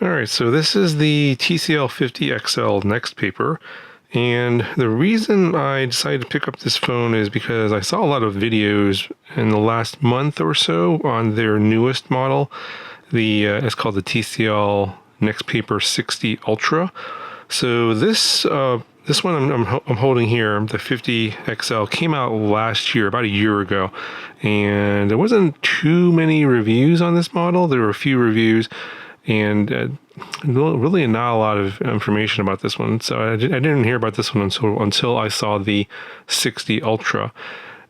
All right, so this is the TCL 50XL NXTPAPER, and the reason I decided to pick up this phone is because I saw a lot of videos in the last month or so on their newest model. It's called the TCL NXTPAPER 60 Ultra. So this one I'm holding here, the 50XL, came out last year, about a year ago, and there wasn't too many reviews on this model. There were a few reviews, and really not a lot of information about this one. So I didn't hear about this one until I saw the 60 Ultra,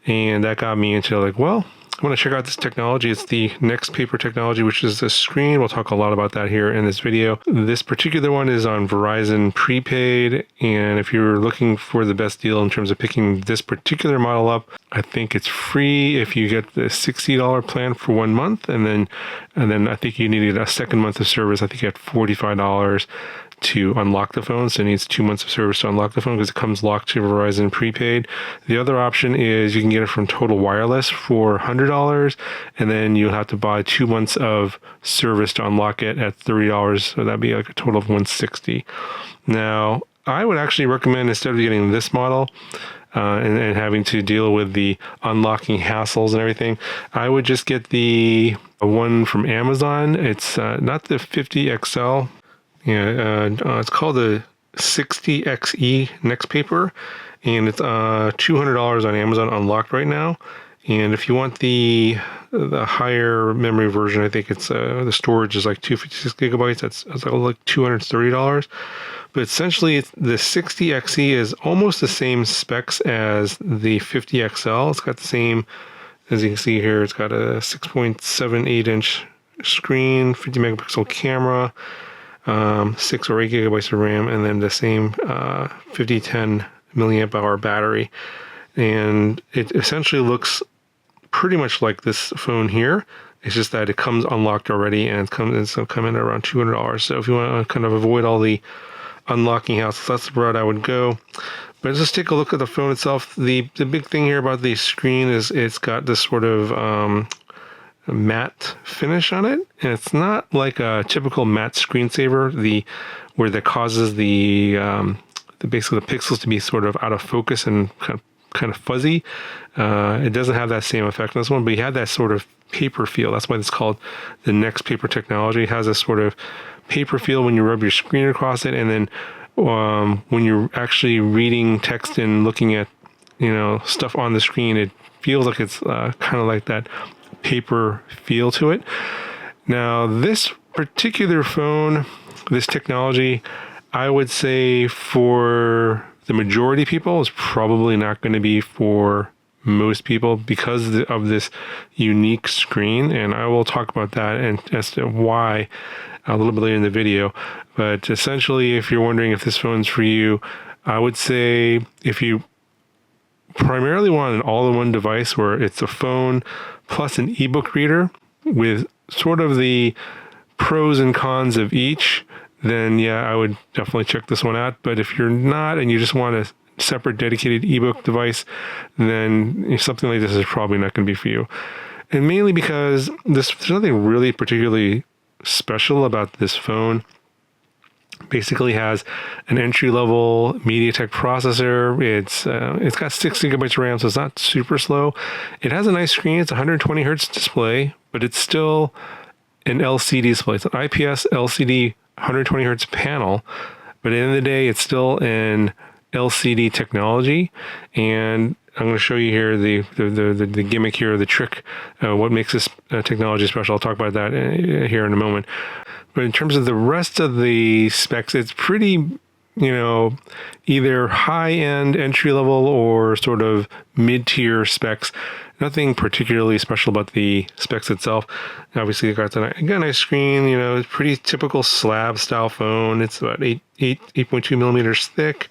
and that got me into like, well, I want to check out this technology. It's the NXTPAPER technology, which is the screen. We'll talk a lot about that here in this video. This particular one is on Verizon prepaid, and if you're looking for the best deal in terms of picking this particular model up, I think it's free if you get the $60 plan for 1 month, and then I think you need a second month of service. I think you have $45 to unlock the phone, so it needs 2 months of service to unlock the phone because it comes locked to Verizon prepaid. The other option is you can get it from Total Wireless for $100, and then you'll have to buy 2 months of service to unlock it at $30, so that'd be like a total of $160. Now, I would actually recommend, instead of getting this model and having to deal with the unlocking hassles and everything, I would just get the one from Amazon. It's not the 50XL. Yeah, it's called the 60XE NXTPAPER, and it's $200 on Amazon unlocked right now. And if you want the higher memory version, I think it's the storage is like 256 gigabytes. That's like $230. But essentially, the 60XE is almost the same specs as the 50XL. It's got the same, as you can see here, it's got a 6.78 inch screen, 50 megapixel camera, 6 or 8 gigabytes of RAM, and then the same 5010 milliamp hour battery. And it essentially looks pretty much like this phone here. It's just that it comes unlocked already, and it's coming at around $200. So if you want to kind of avoid all the unlocking hassles, that's the route I would go. But let's take a look at the phone itself. The big thing here about the screen is it's got this sort of matte finish on it, and it's not like a typical matte screensaver, where that causes basically the pixels to be sort of out of focus and kind of fuzzy. It doesn't have that same effect on this one, but you have that sort of paper feel. That's why it's called the NXTPAPER technology. It has a sort of paper feel when you rub your screen across it, and then when you're actually reading text and looking at stuff on the screen, it feels like it's kind of like that paper feel to it. Now, this particular phone, this technology, I would say for the majority of people is probably not going to be for most people because of this unique screen, and I will talk about that and as to why a little bit later in the video. But essentially, if you're wondering if this phone's for you, I would say if you primarily want an all-in-one device where it's a phone plus an ebook reader with sort of the pros and cons of each, then yeah, I would definitely check this one out. But if you're not and you just want a separate dedicated ebook device, then something like this is probably not going to be for you. And mainly because there's nothing really particularly special about this phone. Basically has an entry-level MediaTek processor. It's got 6 gigabytes of RAM, so it's not super slow. It has a nice screen. It's a 120 hertz display, but it's still an LCD display. It's an IPS LCD 120 hertz panel, but at the end of the day, it's still an LCD technology. And I'm going to show you here the gimmick here, the trick, what makes this technology special. I'll talk about that here in a moment. But in terms of the rest of the specs, it's pretty, either high-end, entry-level, or sort of mid-tier specs. Nothing particularly special about the specs itself. Obviously, it got a nice screen, it's pretty typical slab-style phone. It's about 8.2 millimeters thick.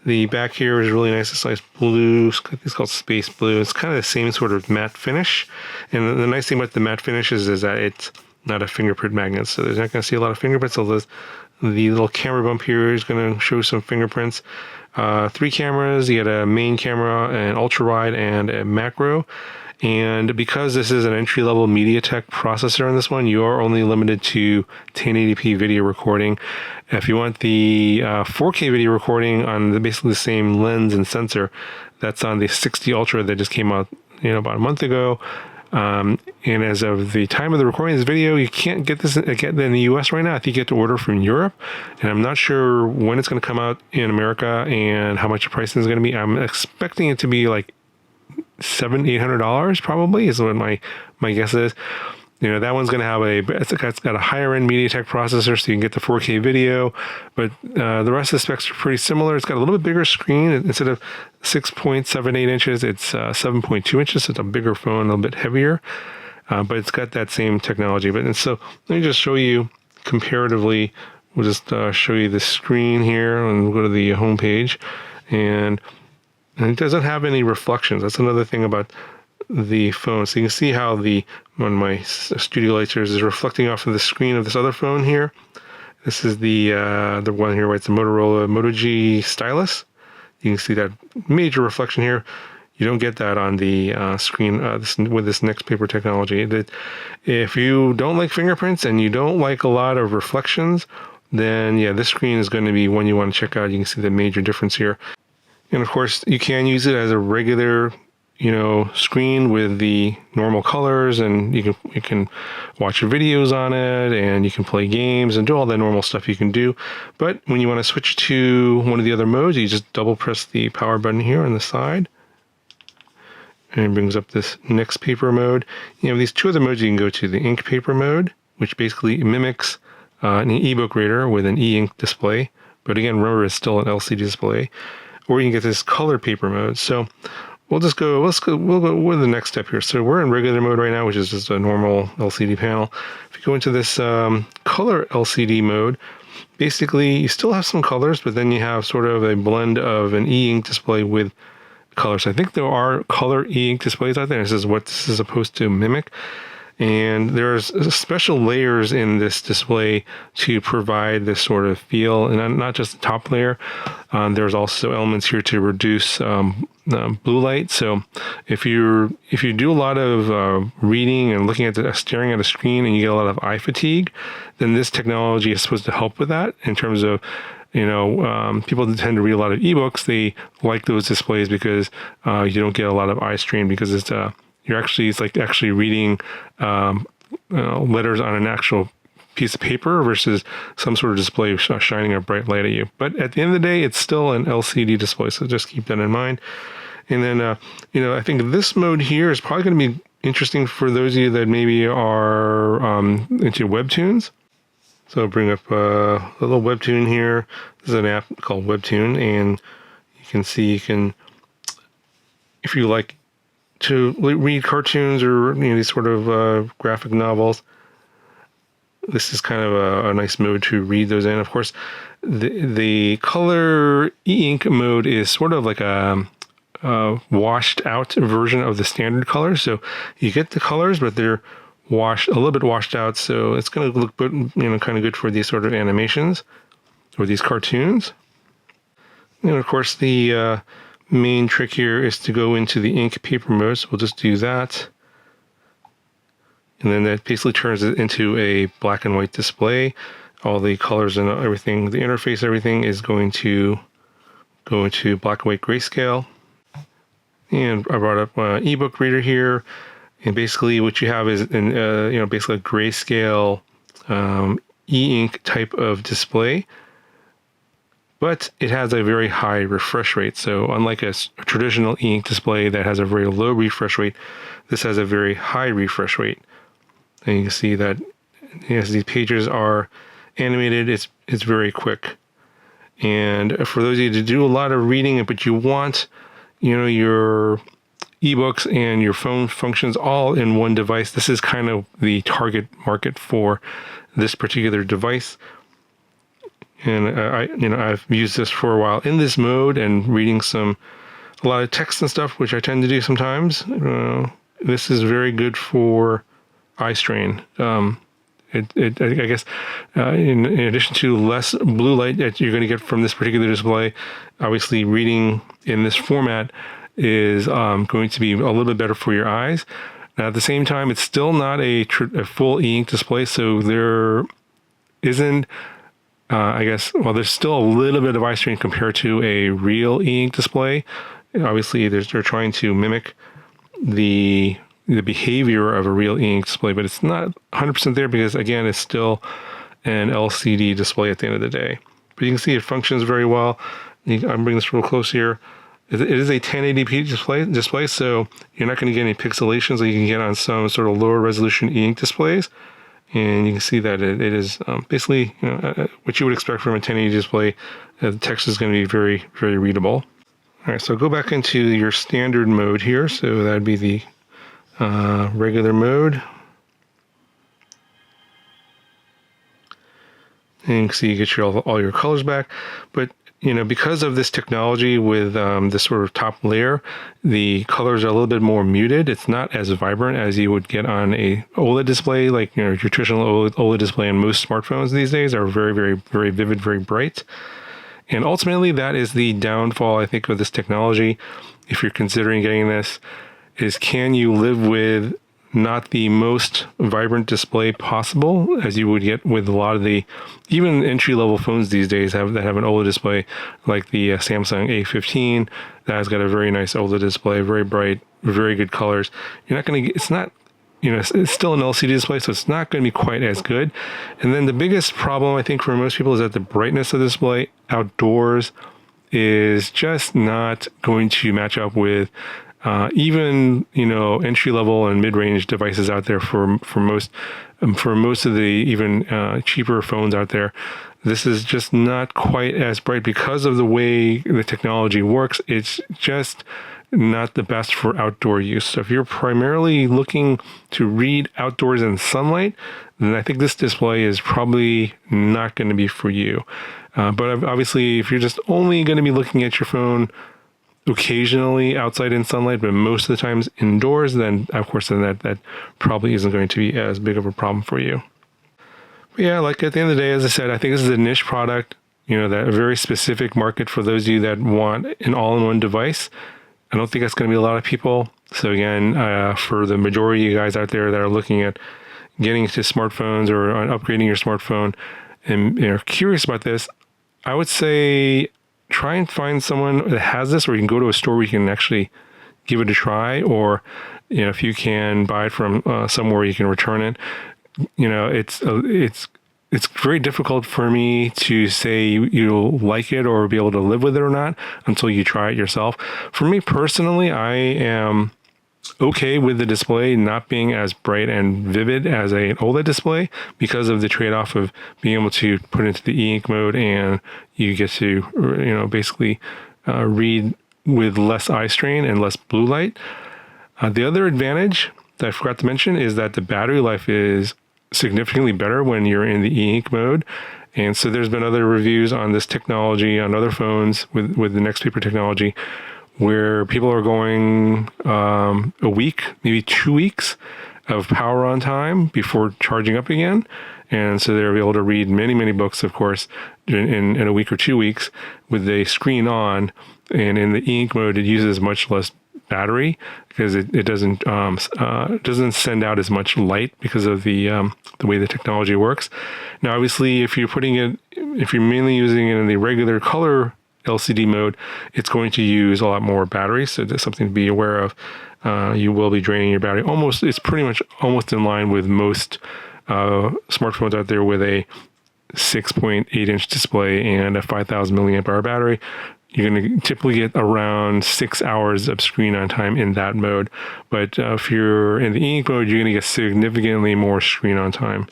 The back here is really nice. It's nice blue. It's called space blue. It's kind of the same sort of matte finish. And the nice thing about the matte finish is that not a fingerprint magnet. So there's not going to see a lot of fingerprints. So the little camera bump here is going to show some fingerprints. 3 cameras. You get a main camera, an ultra wide, and a macro. And because this is an entry-level MediaTek processor on this one, you are only limited to 1080p video recording. If you want the 4K video recording on basically the same lens and sensor, that's on the 60 Ultra that just came out, about a month ago. And as of the time of the recording of this video, you can't get this in the US right now. I think you have to order from Europe, and I'm not sure when it's going to come out in America and how much the pricing is going to be. I'm expecting it to be like $700-800 probably is what my guess is. That one's going to have it's got a higher end MediaTek processor, so you can get the 4K video, but the rest of the specs are pretty similar. It's got a little bit bigger screen. Instead of 6.78 inches, it's 7.2 inches. So it's a bigger phone, a little bit heavier, but it's got that same technology. And so let me just show you comparatively. We'll just show you the screen here, and we'll go to the home page, and it doesn't have any reflections. That's another thing about the phone. So you can see how one of my studio lights here is reflecting off of the screen of this other phone here. This is the one here where it's a Motorola Moto G stylus. You can see that major reflection here. You don't get that on the screen with this NXTPAPER technology. If you don't like fingerprints and you don't like a lot of reflections, then yeah, this screen is going to be one you want to check out. You can see the major difference here. And of course, you can use it as a regular, screen with the normal colors, and you can watch videos on it, and you can play games and do all that normal stuff you can do. But when you want to switch to one of the other modes, you just double press the power button here on the side, and it brings up this NXTPAPER mode. You have these 2 other modes you can go to: the ink paper mode, which basically mimics an ebook reader with an e-ink display, but again, remember, it's still an LCD display. Or you can get this color paper mode. So we'll go with the next step here. So we're in regular mode right now, which is just a normal LCD panel. If you go into this color LCD mode, basically you still have some colors, but then you have sort of a blend of an e-ink display with colors. I think there are color e-ink displays out there. This is what this is supposed to mimic. And there's special layers in this display to provide this sort of feel, and not just the top layer. There's also elements here to reduce blue light. So if you do a lot of reading and staring at a screen, and you get a lot of eye fatigue, then this technology is supposed to help with that. In terms of people that tend to read a lot of ebooks, they like those displays because you don't get a lot of eye strain, because it's like actually reading letters on an actual piece of paper versus some sort of display shining a bright light at you. But at the end of the day, it's still an LCD display, so just keep that in mind. And then, I think this mode here is probably going to be interesting for those of you that maybe are into webtoons. So I'll bring up a little webtoon here. This is an app called Webtoon, and you can see if you like to read cartoons or these sort of graphic novels, this is kind of a nice mode to read those in. Of course, the color e-ink mode is sort of like a washed out version of the standard colors. So you get the colors, but they're a little bit washed out. So it's going to look good, kind of good for these sort of animations or these cartoons. And of course, the main trick here is to go into the ink paper mode. So we'll just do that. And then that basically turns it into a black and white display. All the colors and everything, the interface, everything is going to go into black and white grayscale. And I brought up an ebook reader here. And basically what you have is basically a grayscale e-ink type of display. But it has a very high refresh rate. So unlike a traditional e-ink display that has a very low refresh rate, this has a very high refresh rate. And you can see that as these pages are animated, it's very quick. And for those of you to do a lot of reading, but you want, your ebooks and your phone functions all in one device, this is kind of the target market for this particular device. And I've used this for a while in this mode and reading a lot of text and stuff, which I tend to do sometimes. This is very good for eye strain. I guess in addition to less blue light that you're going to get from this particular display, obviously reading in this format is going to be a little bit better for your eyes. Now, at the same time, it's still not a full e-ink display, so there isn't, I guess, well, there's still a little bit of eye strain compared to a real e-ink display. Obviously, they're trying to mimic the behavior of a real e-ink display, but it's not 100% there because, again, it's still an LCD display at the end of the day. But you can see it functions very well. I'm bringing this real close here. It is a 1080p display, so you're not going to get any pixelations like you can get on some sort of lower resolution e-ink displays. And you can see that it is basically what you would expect from a 1080 display. The text is going to be very, very readable. All right, so go back into your standard mode here. So that would be the regular mode. And you can see you get all your colors back. But because of this technology with this sort of top layer, the colors are a little bit more muted. It's not as vibrant as you would get on a OLED display. Like your traditional OLED display on most smartphones these days are very, very, very vivid, very bright. And ultimately, that is the downfall, I think, of this technology. If you're considering getting this, is can you live with not the most vibrant display possible, as you would get with a lot of the even entry-level phones these days that have an OLED display, like the Samsung A15 that has got a very nice OLED display, very bright, very good colors. You're not going to get, it's not, it's still an LCD display, so it's not going to be quite as good. And then the biggest problem, I think, for most people is that the brightness of the display outdoors is just not going to match up with even entry level and mid range devices out there for most of the even cheaper phones out there. This is just not quite as bright because of the way the technology works. It's just not the best for outdoor use. So if you're primarily looking to read outdoors in sunlight, then I think this display is probably not going to be for you. But obviously, if you're just only going to be looking at your phone occasionally outside in sunlight, but most of the times indoors, then of course that probably isn't going to be as big of a problem for you. But yeah, like at the end of the day, as I said, I think this is a niche product, that a very specific market for those of you that want an all-in-one device. I don't think that's going to be a lot of people. So again, for the majority of you guys out there that are looking at getting into smartphones or upgrading your smartphone and are curious about this, I would say try and find someone that has this, or you can go to a store where you can actually give it a try, or if you can buy it from somewhere you can return it. It's very difficult for me to say you'll like it or be able to live with it or not until you try it yourself. For me personally, I am okay with the display not being as bright and vivid as an OLED display because of the trade-off of being able to put it into the e-ink mode, and you get to basically read with less eye strain and less blue light. The other advantage that I forgot to mention is that the battery life is significantly better when you're in the e-ink mode. And so there's been other reviews on this technology on other phones with the NXTPAPER technology where people are going a week, maybe 2 weeks of power on time before charging up again. And so they're able to read many, many books, of course, in a week or 2 weeks with the screen on. And in the e-ink mode, it uses much less battery because it doesn't send out as much light because of the way the technology works. Now, obviously, if you're mainly using it in the regular color LCD mode, it's going to use a lot more battery. So that's something to be aware of. You will be draining your battery. It's pretty much almost in line with most smartphones out there with a 6.8 inch display and a 5,000 milliamp hour battery. You're going to typically get around 6 hours of screen on time in that mode. But if you're in the e-ink mode, you're going to get significantly more screen on time.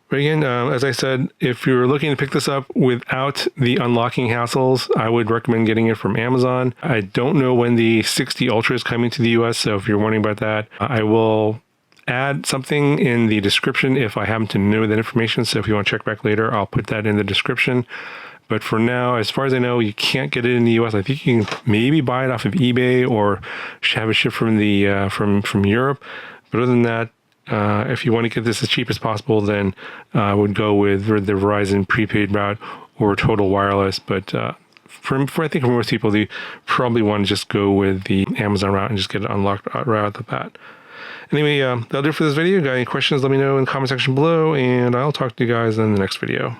But again, as I said, if you're looking to pick this up without the unlocking hassles, I would recommend getting it from Amazon. I don't know when the 60 Ultra is coming to the US, so if you're wondering about that, I will add something in the description if I happen to know that information. So if you want to check back later, I'll put that in the description. But for now, as far as I know, you can't get it in the US. I think you can maybe buy it off of eBay or have it shipped from from Europe. But other than that, If you want to get this as cheap as possible, then I would go with the Verizon prepaid route or Total Wireless. But I think for most people, they probably want to just go with the Amazon route and just get it unlocked right out the bat. Anyway, that'll do it for this video. Got any questions, let me know in the comment section below, and I'll talk to you guys in the next video.